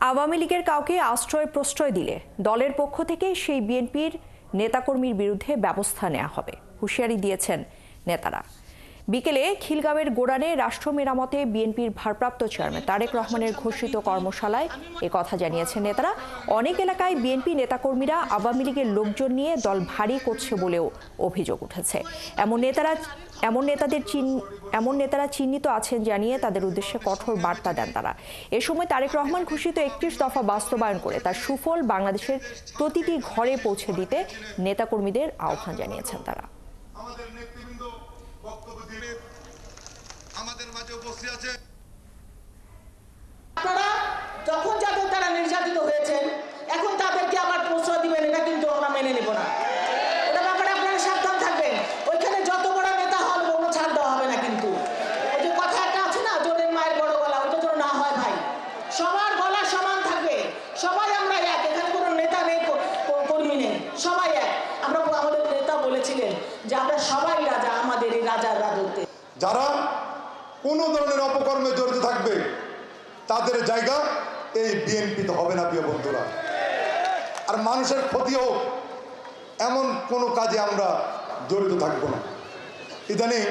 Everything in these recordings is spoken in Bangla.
আওয়ামী লীগের কাউকে আশ্রয় প্রশ্রয় দিলে দলের পক্ষ থেকে সেই বিএনপির নেতাকর্মীর বিরুদ্ধে ব্যবস্থা নেওয়া হবে হুঁশিয়ারি দিয়েছেন নেতারা। বিকেলে খিলগাঁওয়ের গোড়ানে রাষ্ট্র মেরামতে বিএনপির ভারপ্রাপ্ত চেয়ারম্যান তারেক রহমানের ঘোষিত কর্মশালায় কথা জানিয়েছেন নেতারা। অনেক এলাকায় বিএনপি নেতাকর্মীরা আওয়ামী লীগের লোকজন নিয়ে দল ভারী করছে বলেও অভিযোগ উঠেছে। এমন নেতারা চিহ্নিত আছেন জানিয়ে তাদের উদ্দেশ্যে কঠোর বার্তা দেন তারা। এ সময় তারেক রহমান ঘোষিত 31 দফা বাস্তবায়ন করে তার সুফল বাংলাদেশের প্রতিটি ঘরে পৌঁছে দিতে নেতাকর্মীদের আহ্বান জানিয়েছেন তারা। আমাদের মাঝে উপস্থিত আছে আপনারা যখন যাদের তারা নির্যাতিত হয়েছেন এখন তাদেরকে আবার প্রশ্রয় দিবেন, এটা কিন্তু আমরা মেনে নেব না। এটা ব্যাপারে আপনারা সাবধান থাকবেন। ওইখানে যত বড় নেতা হবে কোনো ছাড় দেওয়া হবে না। কিন্তু ওই যে কথা একটা আছে না, জোরের মায়ের বড় গলা, ওইটা যেন না হয় ভাই। সবার গলা সমান থাকবে, সবাই আমরা এক, এখানে কোনো নেতা নেই কর্মী নেই, সবাই এক। আমরা আমাদের নেতা বলেছিলেন যে আমরা সবাই রাজা, আমাদের এই রাজার রাজত্বে। যারা কোনো ধরনের অপকর্মে জড়িত থাকবে তাদের জায়গা এই বিএনপিতে হবে না প্রিয় বন্ধুরা। আর মানুষের ক্ষতি হোক এমন কোনো কাজে আমরা জড়িত থাকব না। ইদানিং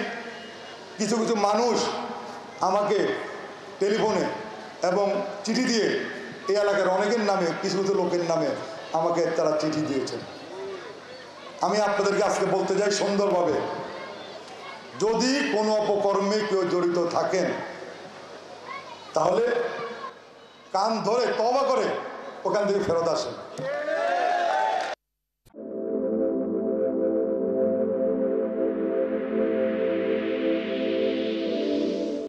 কিছু কিছু মানুষ আমাকে টেলিফোনে এবং চিঠি দিয়ে এই এলাকার অনেকের নামে, কিছু কিছু লোকের নামে আমাকে তারা চিঠি দিয়েছেন। আমি আপনাদেরকে আজকে বলতে চাই সুন্দরভাবে, যদি কোনো অপকর্মে কেউ জড়িত থাকেন তাহলে কান ধরে তওবা করে ওখান থেকে ফেরত আসেন।